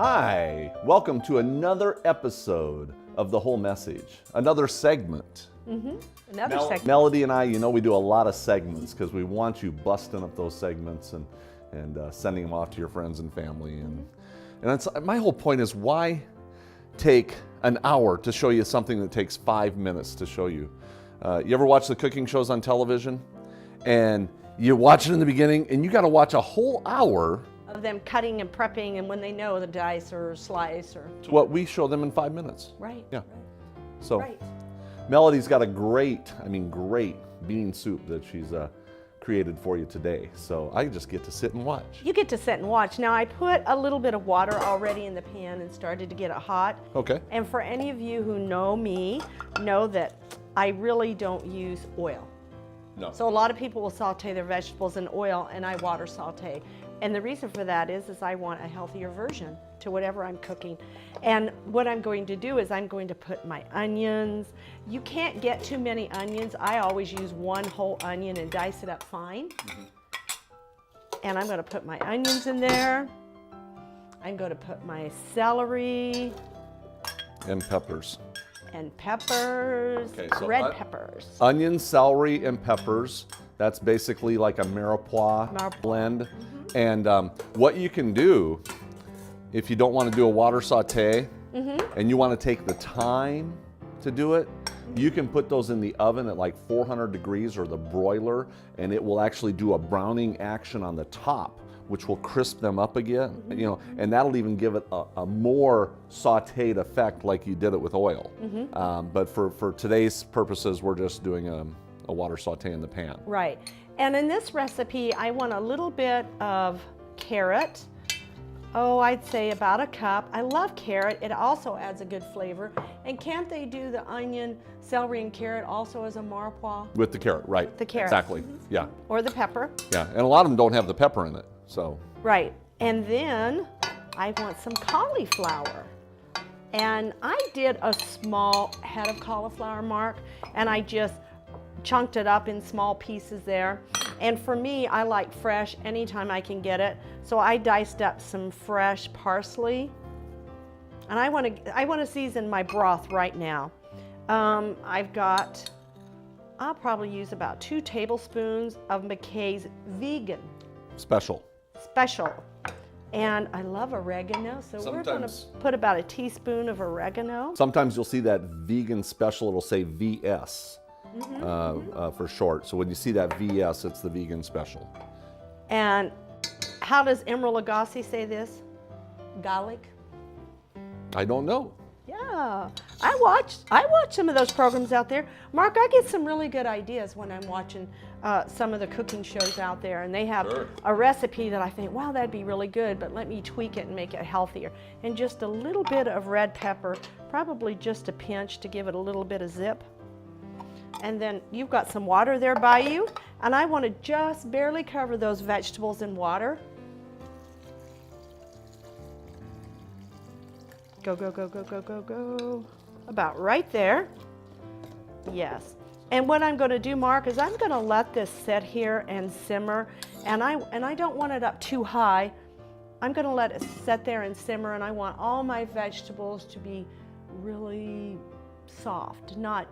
Hi, welcome to another episode of The Whole Message, another segment. Another segment. Melody and I, we do a lot of segments because we want you busting up those segments and sending them off to your friends and family. And it's, my whole point is, why take an hour to show you something that takes 5 minutes to show you? You ever watch the cooking shows on television? And you watch it in the beginning and you got to watch a whole hour Of them cutting and prepping, and when they know the dice or slice or. what we show them in 5 minutes. Right. Yeah. So Right. Melody's got a great bean soup that she's created for you today. So I just get to sit and watch. You get to sit and watch. Now I put a little bit of water already in the pan and started to get it hot. Okay. And for any of you who know me, know that I really don't use oil. No. So a lot of people will saute their vegetables in oil, and I water saute. And the reason for that is I want a healthier version to whatever I'm cooking. And what I'm going to do is I'm going to put my onions. You can't get too many onions. I always use one whole onion and dice it up fine. And I'm going to put my onions in there. I'm going to put my celery And peppers. and peppers, Okay, so red peppers. Onions, celery, and peppers. That's basically like a mirepoix blend. And what you can do, if you don't want to do a water saute and you want to take the time to do it, you can put those in the oven at like 400 degrees or the broiler, and it will actually do a browning action on the top, which will crisp them up again, and that'll even give it a more sauteed effect like you did it with oil. But for today's purposes, we're just doing a water saute in the pan. Right. And in this recipe, I want a little bit of carrot. Oh, I'd say about a cup. I love carrot. It also adds a good flavor. And can't they do the onion, celery, and carrot also as a mirepoix? With the carrot, right. The carrot. Exactly, yeah. Or the pepper. Yeah, and a lot of them don't have the pepper in it, so. Right. And then I want some cauliflower. And I did a small head of cauliflower, Mark, and I just chunked it up in small pieces there. And for me, I like fresh anytime I can get it. So I diced up some fresh parsley. And I want to season my broth right now. I'll probably use about 2 tablespoons of McKay's vegan Special. special. And I love oregano, so we're going to put about a teaspoon of oregano. Sometimes you'll see that vegan special, it'll say VS for short. So when you see that VS, it's the vegan special. And how does Emeril Lagasse say this? Garlic? I don't know. Yeah, I watch some of those programs out there. Mark, I get some really good ideas when I'm watching some of the cooking shows out there, and they have a recipe that I think, wow, that'd be really good, but let me tweak it and make it healthier. And just a little bit of red pepper, probably just a pinch to give it a little bit of zip. And then you've got some water there by you, and I want to just barely cover those vegetables in water. Go, go, go, go, go, go, go. About right there. Yes. And what I'm going to do, Mark, is I'm going to let this sit here and simmer. And I don't want it up too high. I'm going to let it sit there and simmer, and I want all my vegetables to be really soft, not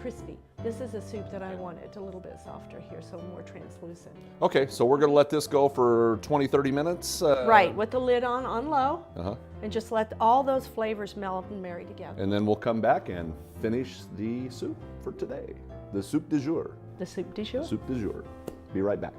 crispy. This is a soup that I want it a little bit softer here, so more translucent. Okay, so we're gonna let this go for 20, 30 minutes. Right, with the lid on low, Uh-huh. and just let all those flavors melt and marry together. And then we'll come back and finish the soup for today. The soup du jour. The soup du jour. Soup du jour. Be right back.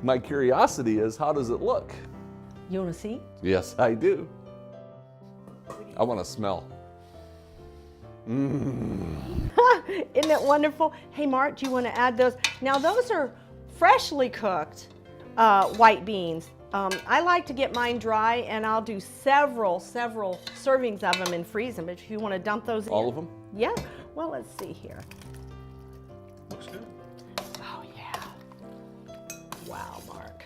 My curiosity is, how does it look? You want to see? Yes, I do. I want to smell. Isn't it wonderful? Hey, Mark, do you want to add those? Now, those are freshly cooked white beans. I like to get mine dry, and I'll do several servings of them and freeze them. If you want to dump those in. All of them? Yeah. Well, let's see here. Looks good. Oh, yeah. Wow, Mark.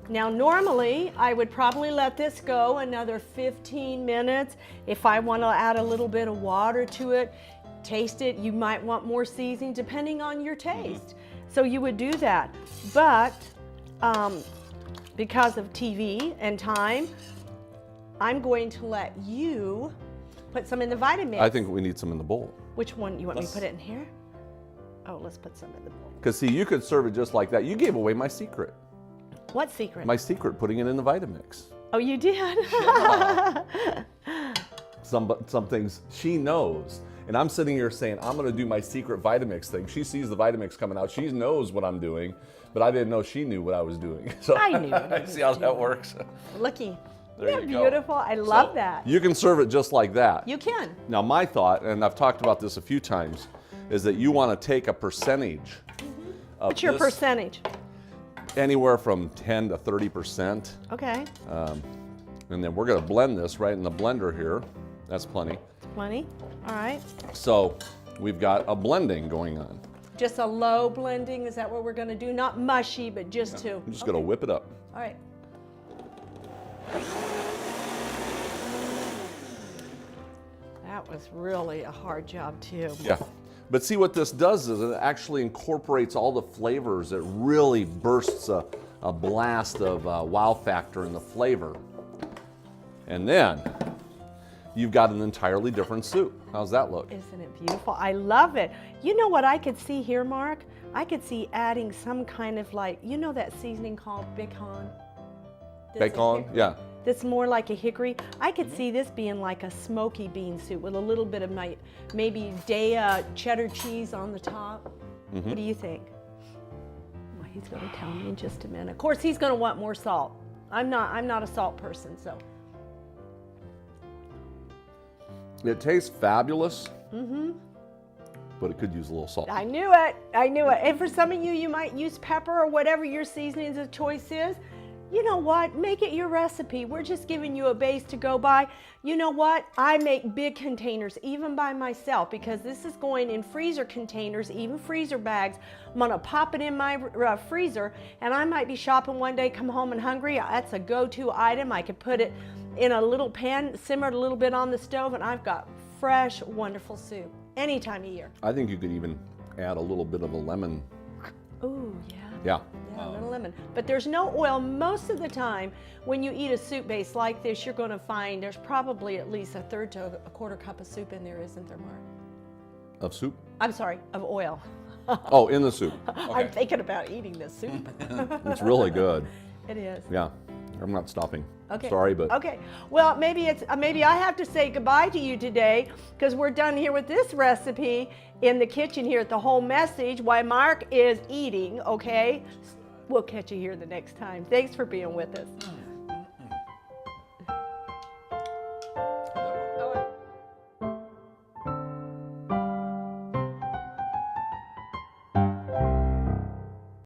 Now, normally, I would probably let this go another 15 minutes. If I want to add a little bit of water to it, taste it, you might want more seasoning depending on your taste. So you would do that. But because of TV and time, I'm going to let you put some in the Vitamix. I think we need some in the bowl. Which one? You want me to put it in here? Oh, let's put some in the bowl. Because see, you could serve it just like that. You gave away my secret. What secret? My secret, putting it in the Vitamix. Oh, you did? Some things she knows. And I'm sitting here saying, I'm going to do my secret Vitamix thing. She sees the Vitamix coming out. She knows what I'm doing, but I didn't know she knew what I was doing. So I knew it. see how that works? Looky. There Isn't that you go. beautiful? I love So, that. You can serve it just like that. You can. Now my thought, and I've talked about this a few times, is that you want to take a percentage of What's your this, percentage? anywhere from 10 to 30%. Okay. And then we're going to blend this right in the blender here. That's plenty. Plenty. All right. So we've got a blending going on. Just a low blending. Is that what we're going to do? Not mushy, but just to. I'm just going to whip it up. All right. That was really a hard job, too. Yeah. But see what this does is it actually incorporates all the flavors. It really bursts a blast of wow factor in the flavor. And then you've got an entirely different soup. How's that look? Isn't it beautiful? I love it. You know what I could see here, Mark? I could see adding some kind of like, you know that seasoning called bacon? Bacon? Yeah. That's more like a hickory. I could see this being like a smoky bean soup with a little bit of maybe Daya cheddar cheese on the top. What do you think? Well, he's going to tell me in just a minute. Of course, he's going to want more salt. I'm not a salt person, so. It tastes fabulous, but it could use a little salt. I knew it. I knew it. And for some of you, you might use pepper or whatever your seasonings of choice is. You know what? Make it your recipe. We're just giving you a base to go by. You know what? I make big containers, even by myself, because this is going in freezer containers, even freezer bags. I'm going to pop it in my freezer, and I might be shopping one day, come home and hungry. That's a go-to item. I could put it in a little pan, simmer it a little bit on the stove, and I've got fresh, wonderful soup any time of year. I think you could even add a little bit of a lemon. Ooh, yeah. Yeah. Yeah, a little lemon. But there's no oil. Most of the time, when you eat a soup base like this, you're going to find there's probably at least a third to a quarter cup of soup in there, isn't there, Mark? Of soup? I'm sorry, of oil. Oh, in the soup. I'm thinking about eating this soup. It's really good. It is. Yeah. I'm not stopping. Okay. Sorry, but Okay. Well, maybe I have to say goodbye to you today because we're done here with this recipe in the kitchen here at the Whole Message while Mark is eating, okay? We'll catch you here the next time. Thanks for being with us.